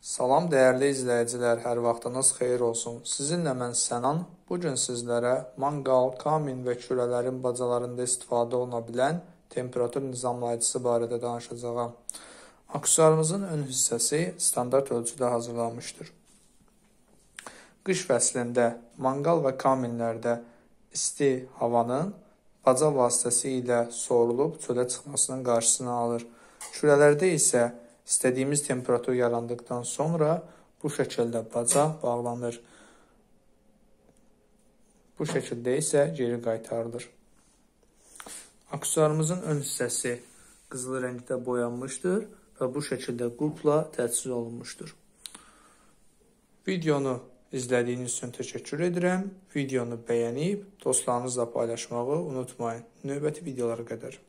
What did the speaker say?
Salam dəyərli izləyicilər, hər vaxtınız xeyir olsun. Sizinlə mən Sənan. Bugün sizlərə manqal, kamin və kürələrin bacalarında istifadə oluna bilən temperatur nizamlayıcısı barədə danışacağam. Aksesuarımızın ön hissəsi standart ölçüdə hazırlanmışdır. Qış fəslində manqal və kaminlərdə isti havanın baca vasitəsilə soğurulub çölə çıxmasının qarşısını alır. Kürələrdə isə İstədiyimiz temperatur yarandıqdan sonra bu şəkildə baca bağlanır. Bu şəkildə isə geri qaytarılır. Aksesuarımızın ön hissəsi qızılı rəngdə boyanmışdır və bu şəkildə qulpla təchiz olunmuşdur. Videonu izlədiyiniz üçün təşəkkür edirəm. Videonu bəyənib dostlarınızla paylaşmağı unutmayın. Növbəti videolara qədər.